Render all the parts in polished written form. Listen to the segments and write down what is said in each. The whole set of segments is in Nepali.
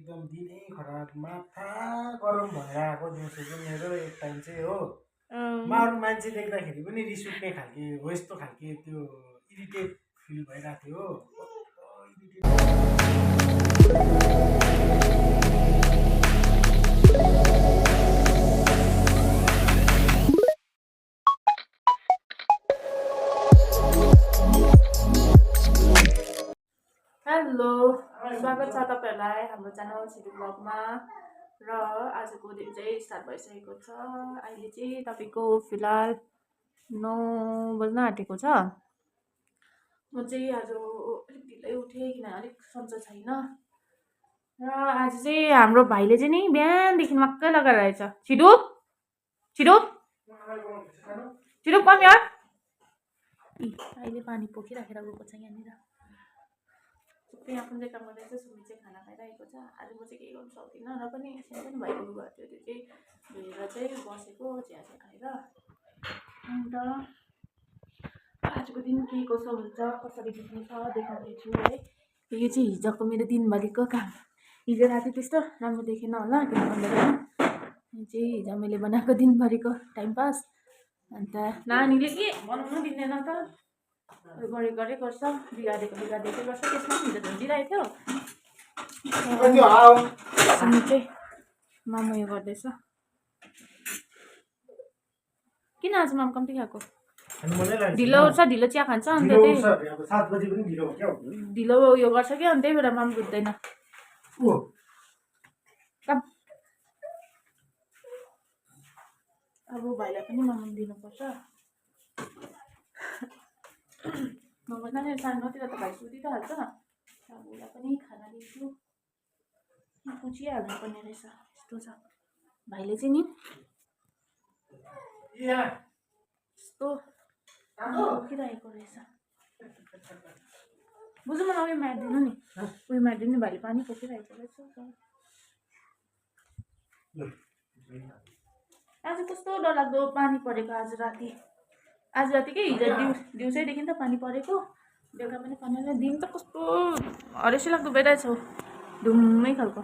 एकदम दिनै खराब माथा गरम भएर आएको दिउँसो चाहिँ मेरो एक टाइम चाहिँ हो अरू मान्छे देख्दाखेरि पनि रिस उठ्ने खालके हो यस्तो खालके त्यो इरिटेट फिल भइरहेको थियो हो हेलो स्वागत छ तपाईहरुलाई हाम्रो च्यानल सिटी ब्लगमा र आजको दिन चाहिँ स्टार्ट भइसकेको छ। अहिले चाहिँ तपाईको फिलहाल 9 बज्न आँटेको छ। म चाहिँ आज अलिक ढिलै उठेँ किन अलिक सन्चो छैन र आज चाहिँ हाम्रो भाइले चाहिँ नि बिहानदेखि मक्कै लगाएर रहेछ। छिटो छिटो छिटो कम यार। अहिले पानी पोखिराखेर गएको छ यहाँनिर। यहाँ कुन चाहिँ काम गर्दैछ सुमी चाहिँ खाना खाइरहेको छ। आज म चाहिँ केही गर्नु सक्दिनँ र पनि सानो भएको लुगा थियो त्यो चाहिँ धोएर चाहिँ बसेको चिया चाहिँ खाएर। अन्त आजको दिन के कसो हुन्छ कसरी बित्ने छ देखाउँदैछु है। यो चाहिँ हिजोको मेरो दिनभरिको काम। हिजो राति त्यस्तो राम्रो देखेन होला किन भन्दाखेरि यो चाहिँ हिजो मैले बनाएको दिनभरिको टाइम पास। अन्त नानीले के बनाउनु दिँदैन त गरे गर्छ बिगारेकै गर्छ। त्यसमा हिजो झुन्डिरहेको थियो अनि चाहिँ मामा यो गर्दैछ। किन आज मामा कम्ती खाएको ढिलो उठ्छ ढिलो चिया खान्छ अन्त त्यही ढिलो उयो गर्छ क्या अनि त्यही भएर मामा बुझ्दैन। अब भाइलाई पनि मामा दिनुपर्छ। नभन्दा नि 9:30तिर त भाइ सुति त हाल्छ। अब उसलाई पनि खाना दिन्छु पुछिहाल्नु पर्ने रहेछ। यस्तो छ भाइले चाहिँ नि यस्तो उठिरहेको रहेछ। बुझ्नु मलाई उयो मारिदिनु नि उयो मारिदिनु नि भाइले पानी पोखिरहेको रहेछ। आज कस्तो डरलाग्दो पानी परेको आज राति के हिजो दिउँसैदेखि त पानी परेको बेलुका पनि पानी परेको। दिन त कस्तो हरेसी लाग्दो भइरहेछ धुम्मै खालको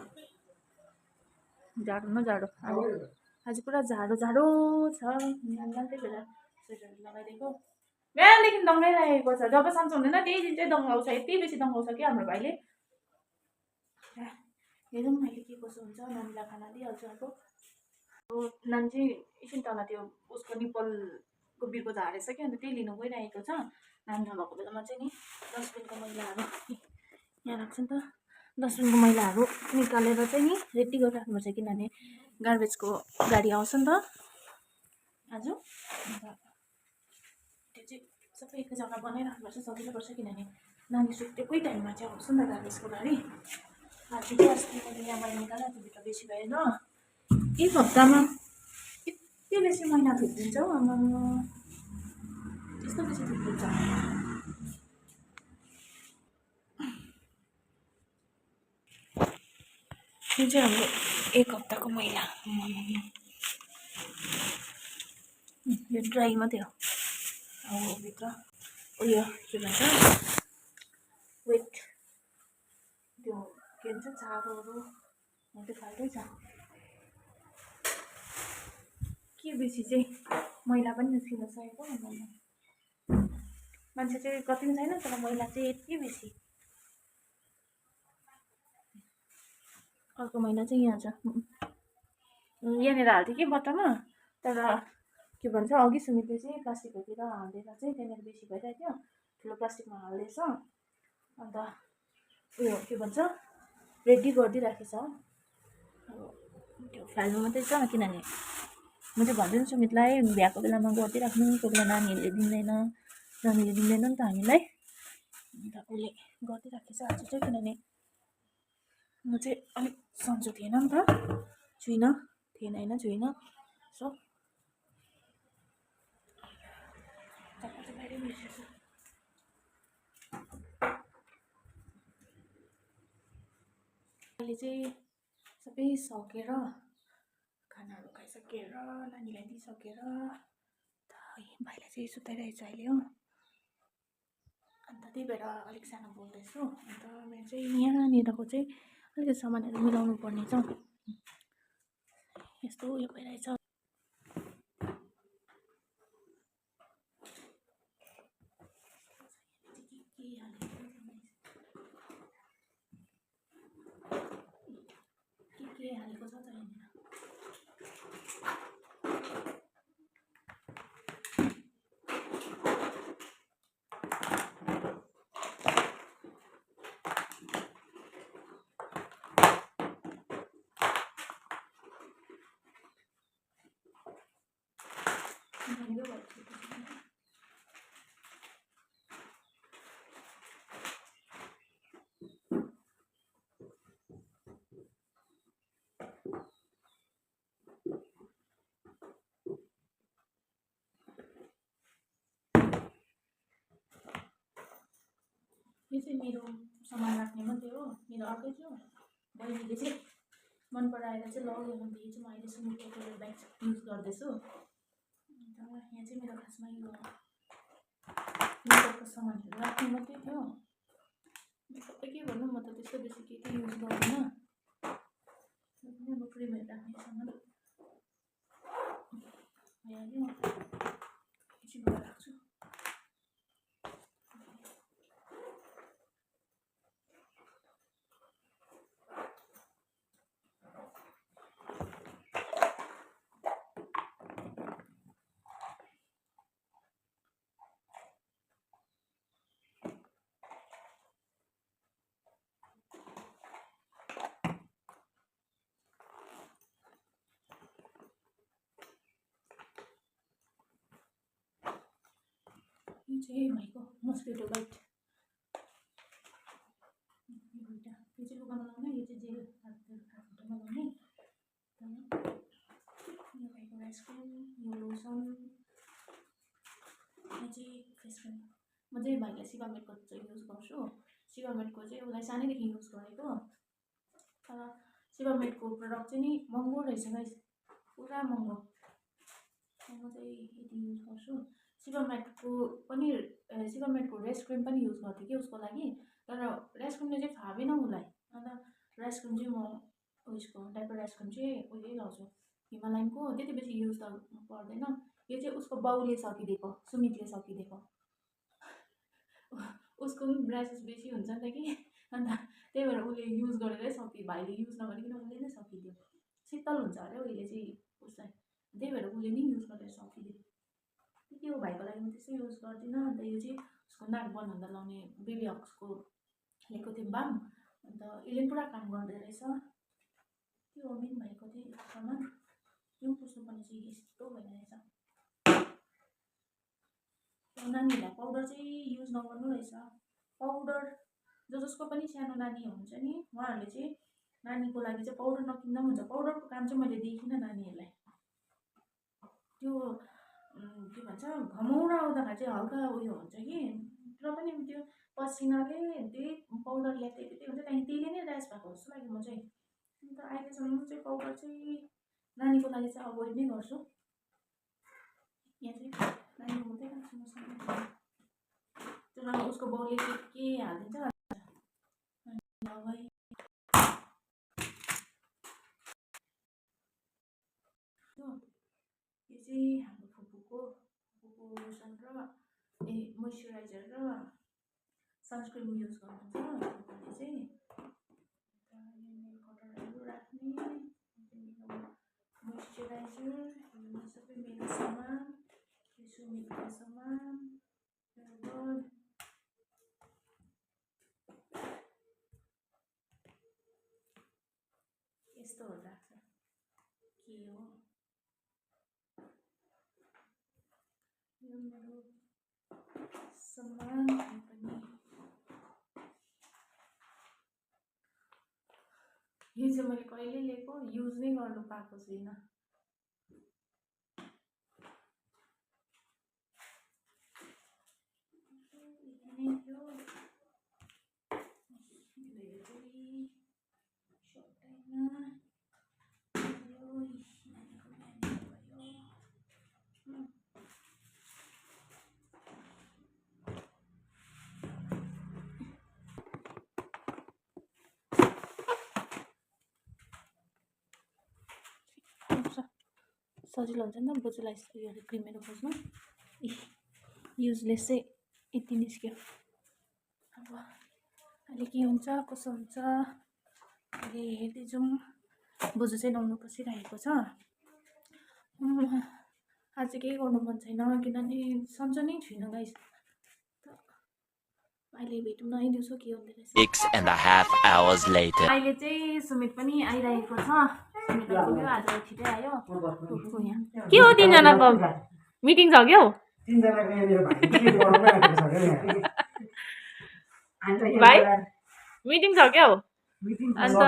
जाडो न जाडो। आज पुरा जाडो छ त्यही भएर स्वेटरहरू लगाइदिएको। बिहानदेखि दङ्गाइरहेको छ जब सन्चो हुँदैन त्यही दिन चाहिँ दङ्गाउँछ। यति बेसी दङ्गाउँछ क्या हाम्रो भाइले। हेरौँ अहिले के कसो हुन्छ। नानीलाई खाना दिइहाल्छु। अब नानी चाहिँ एकछिन तल त्यो उसको निप्पलको बिर्को झारेछ कि अन्त त्यही लिनु गइरहेको छ। नानी नभएको बेलामा चाहिँ नि डस्टबिनको मैलाहरू यहाँ राख्छ नि त डस्टबिनको मैलाहरू निकालेर चाहिँ नि रेडी गरिराख्नुपर्छ किनभने गार्बेजको गाडी आउँछ नि त आज। अन्त त्यो चाहिँ सबै एकै जग्गा बनाइराख्नुपर्छ सजिलो पर्छ किनभने नानी सुतेकै टाइममा चाहिँ आउँछ नि त गार्बेजको गाडी। आज चाहिँ अस्ति मैले यहाँ मैला निकालेर त्योभित्र बेसी भएन। एक हप्तामा यति बेसी मैला थुप्रिन्छ हौ आमा यस्तो बेसी थुप्रिन्छ। यो चाहिँ हाम्रो एक हप्ताको मैला। यो ड्राई मात्रै हो। अब भित्र उयो के भन्छ वेट त्यो के भन्छ चारोहरू त्यो फाल्टै छ। के बेसी चाहिँ मैला पनि निस्किन सकेको मान्छे चाहिँ कति पनि छैन तर मैला चाहिँ यति बेसी। अर्को महिना चाहिँ यहाँ छ यहाँनिर हाल्थ्यो कि बट्टामा तर के भन्छ अघि सुमितले चाहिँ प्लास्टिकहरूतिर हालेर चाहिँ त्यहाँनिर बेसी भइरहेको थियो ठुलो प्लास्टिकमा हाल्दैछ। अन्त उयो के भन्छ रेडी गरिदिइराखेछ। अब त्यो फाल्नु मात्रै छ किनभने म चाहिँ भन्दिनँ सुमितलाई भ्याएको बेलामा गरिदिइराख्नु कोही बेला नानीहरूले दिँदैन नानीले दिँदैन नि त हामीलाई। अन्त उसले गरिदिइराखेछ आज चाहिँ किनभने म चाहिँ अलिक सन्चो थिएन नि त छुइनँ सो अहिले चाहिँ सबै सकेर खानाहरू खाइसकेर नानीलाई दिइसकेर भाइलाई चाहिँ सुताइरहेछ अहिले हो। अन्त त्यही भएर अलिक सानो बोल्दैछु। अन्त मेरो चाहिँ यहाँनिरको चाहिँ अलिकति सामानहरू मिलाउनु पर्ने छ। यस्तो उयो भइरहेछ। के हालेको छ त यहाँनिर। यो चाहिँ मेरो सामान राख्ने मात्रै हो। मेरो अर्कै थियो, बहिनीले चाहिँ मन पराएर चाहिँ लग्यो। अन्त यो चाहिँ म अहिले सुमितको ब्याग युज गर्दैछु। अन्त यहाँ चाहिँ मेरो खासमा यो मेकअपको सामानहरू राख्ने मात्रै थियो। सबै के भन्नु, म त त्यस्तो बेसी केही युज गर्दिनँ। अब क्रिमहरू राख्ने सामान भइहाल्यो। एकछिन राख्छु। यो चाहिँ भाइको मस्किटो बाइट। यो चाहिँ लुगामा लाउने, यो चाहिँ जेल हातखुट्टामा लाउने। यो भाइको आइसक्रिम, यो लोसन, यो चाहिँ फेस क्रिम। म चाहिँ भाइलाई सिगामेटको चाहिँ युज गर्छु। सिगामेटको चाहिँ उसलाई सानैदेखि युज गरेको। तर सिगामेटको प्रडक्ट चाहिँ नि महँगो रहेछ गाइस, पुरा महँगो। म चाहिँ यति युज गर्छु। सिगामेटको पनि सिगामेटको रेस्ट क्रिम पनि युज गर्थेँ कि उसको लागि। तर रेस्ट क्रिमले चाहिँ फापेन उसलाई। अन्त रेस्ट क्रिम चाहिँ म उयसको डाइपर रेस्ट क्रिम चाहिँ उयो लाउँछु, हिमालयनको। त्यति बेसी युज त पर्दैन। यो चाहिँ उसको बाउले सकिदिएको, सुमितले सकिदिएको। उसको पनि ब्रासेस बेसी हुन्छ नि त कि, अन्त त्यही भएर उसले युज गरेरै सक्यो। भाइले युज नगरिकन उसले नै सकिदियो। शीतल हुन्छ अरे उसले चाहिँ उसलाई, त्यही भएर उसले नि युज गरेर सकिदियो। के हो भाइको लागि म त्यस्तो युज गर्दिनँ। अन्त यो चाहिँ उसको नाक बन्द हुँदा लाउने बेबी हक्सको लिएको थियो बाम। अन्त यसले पनि पुरा काम गर्दो रहेछ। के हो मेन भाइको चाहिँ सामान यो पुस्नुपर्ने चाहिँ यस्तो भइरहेछ। नानीहरूलाई पाउडर चाहिँ युज नगर्नु रहेछ। पाउडर जसको पनि सानो नानी हुन्छ नि, उहाँहरूले चाहिँ नानीको लागि चाहिँ पाउडर नकिन्दा पनि हुन्छ। पाउडरको काम चाहिँ मैले देखिनँ नानीहरूलाई। त्यो के भन्छ, घमौरा आउँदाखेरि चाहिँ हल्का उयो हुन्छ कि, तर पनि त्यो पसिनाले त्यही पाउडर ल्याएको हुन्छ, त्यहाँदेखि त्यसले नै ऱ्यास भएको जस्तो लाग्यो म चाहिँ। अन्त अहिलेसम्म चाहिँ पाउडर चाहिँ नानीको लागि चाहिँ अभोइड नै गर्छु। यहाँ चाहिँ नानीको मात्रै राख्छु म सामान। तर उसको बाउले के हालिदिन्छ दबाई। यो चाहिँ हाम्रो फुपूको लोसन र मोइस्चराइजर र सनस्क्रिन युज गर्नुहुन्छ फुपूले चाहिँ। नेल कटरहरू राख्ने, मोइस्चराइजर, सबै मेरो सामान, सुमितको सामान, यस्तोहरू राख्छ। के हो यो मेरो सामान पनि। यो चाहिँ मैले कहिले लिएको, युज नै गर्नु पाएको छुइनँ। सजिलो हुन्छ नि त बोजूलाई यो क्रिमहरू खोज्नु। युजलेस चाहिँ यति निस्क्यो। अब अहिले के हुन्छ कसो हुन्छ अहिले हेर्दै जाउँ। बोजू चाहिँ नुहाउनु बसिरहेको छ। आज केही गर्नु मन छैन किनभने सन्चो नै छुइनँ गाइस। अहिले भेटौँ न है दिउँसो के हुँदो रहेछ। 6.5 hours later. अहिले चाहिँ सुमित पनि आइरहेको छ। सुमित पुग्यो आज छिटै आयो। के हो तिनजनाको मिटिङ छ क्या भाइ मिटिङ छ क्या हो। अन्त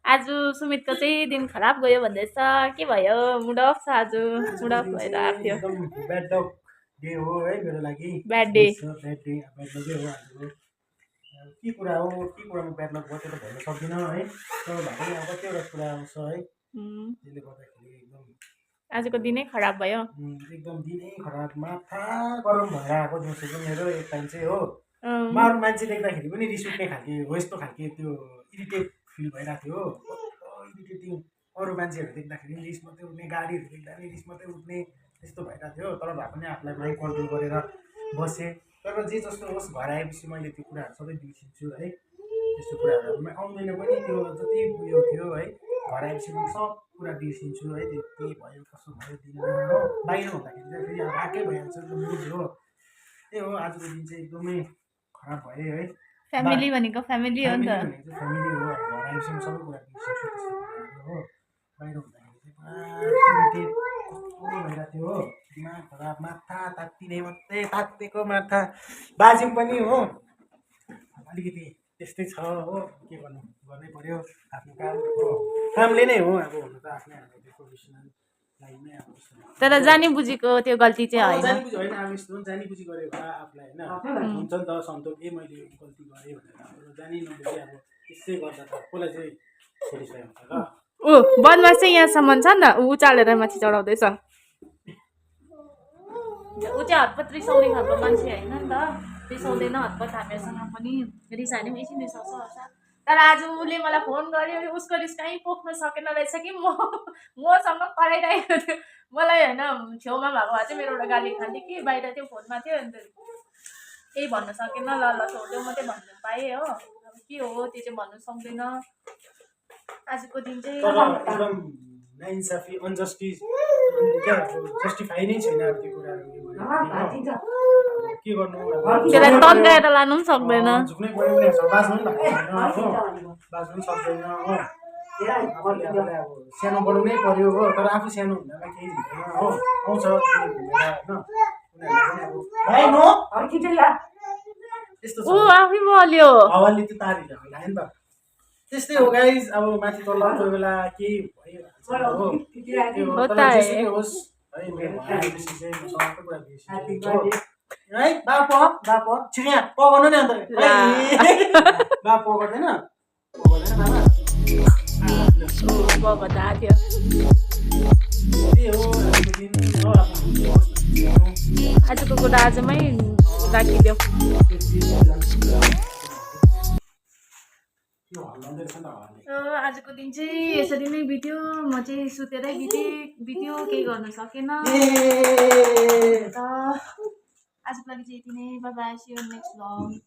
आज सुमितको चाहिँ दिन खराब गयो भन्दैछ। के भयो मुड अफ छ आज। मुड अफ भएर आएको थियो। डे हो है मेरो लागि। ब्याड डे हो आज। के कुरा हो के कुरामा ब्याड लक भयो त्यो त भन्न सक्दिनँ है। तर भए पनि अब कतिवटा कुरा आउँछ है त्यसले गर्दाखेरि एकदम आजको दिनै खराब भयो। एकदम दिनै खराब माथा गरम भएर आएको दिउँसो मेरो एक टाइम चाहिँ हो। अरू मान्छे देख्दाखेरि पनि रिस उठ्ने खालके हो यस्तो खालके त्यो इरिटेट फिल भइरहेको थियो हो। इरिटेटिङ अरू मान्छेहरू देख्दाखेरि रिस मात्रै उठ्ने गाडीहरू देख्दा पनि रिस मात्रै उठ्ने त्यस्तो भइरहेको थियो। तर भए पनि आफूलाई माइन्ड कन्ट्रोल गरेर बसेँ। तर जे जस्तो होस् घर आएपछि मैले त्यो कुराहरू सबै बिर्सिन्छु है। त्यस्तो कुराहरू आउँदैन पनि त्यो जति उयो थियो है घर आएपछि म सब कुरा बिर्सिन्छु है। त्यो के भयो कसो भयो दिनमा हो। बाहिर हुँदाखेरि चाहिँ फेरि अब आएकै भइहाल्छ मुड हो। त्यही हो आजको दिन चाहिँ एकदमै खराब भयो है। फ्यामिली भनेको फ्यामिली हो नि त। फ्यामिली हो घर आएपछि म सबै कुरा बिर्सिन्छु त्यस्तो कुराहरू हो। बाहिर हुँदाखेरि चाहिँ पुरा भइरहेको थियो हो। दिमाग खराब माथा तात्तिने मात्रै तात्तिएको माथा बाजिम पनि हो। अलिकति त्यस्तै छ हो। के गर्नु गर्नै पर्यो आफ्नो काम हो। कामले नै हो अब हुनु त आफ्नै हाम्रो प्रोफेसनल लाइनमै अब। तर जानी बुझेको त्यो गल्ती चाहिँ होइन। जानी बुझी होइन अब यस्तो जानी बुझी गरेको भए आफूलाई होइन हुन्छ नि त सन्तोष मैले गल्ती गरेँ भनेर अब जानी नबुझी अब त्यसै गर्दा त कसलाई चाहिँ सेटिस्फाई हुन्छ र। ऊ बदमास चाहिँ यहाँसम्म छ नि त। ऊ चालेर माथि चढाउँदैछ। ऊ चाहिँ हतपत रिसाउने खालको मान्छे होइन नि त। रिसाउँदैन हतपत हामीहरूसँग पनि रिसायो भने एकछिन रिसाउँछ। तर आज उसले मलाई फोन गर्यो उसको रिस कहीँ पोख्न सकेन रहेछ कि मसँग कराइरहेको थियो। मलाई होइन छेउमा भएको भए चाहिँ मेरो एउटा गाली खान्थ्यो कि बाहिर त्यो फोनमा थियो अन्त केही भन्न सकेन। ल ल छोड्देऊ मात्रै भन्नु पाएँ हो। अब के हो त्यो चाहिँ भन्नु सक्दैन। आजको दिन चाहिँ एकदम नाइन्साफी अनजस्टिस जस्टिफाई नै छैन त्यो कुराहरू के गर्नु। त्यसलाई तन्काएर लानु पनि सक्दैन। झुक्नै पऱ्यो भने बाँच्नु पनि भएको छैन हो। बाँच्नु पनि सक्दैन हो। आफूले अब सानो बनाउनै पर्यो हो। तर आफू सानो हुँदामा केही हुँदैन हो। आउँछ त्यस्तो ऊ आफै बोल्यो हावाले त्यो तारिन्छ होला नि त। त्यस्तै हो गाइस अब माथि तल कोही बेला केही भइहाल्छ हो। त्यो तर जेसुकै होस् है मेरो घर आएपछि चाहिँ म सबै कुरा बिर्सिन्छु हो। है बाप छिरिया प गर्नु नि अन्त बाप प गर्दैन बाबा आजको कुरा आजमै राखिदेऊ। आजको दिन चाहिँ यसरी नै बित्यो। म चाहिँ सुतेरै बित्यो केही गर्न सकेन। आजको लागि चाहिँ यति नै। Bye bye C you next vlog.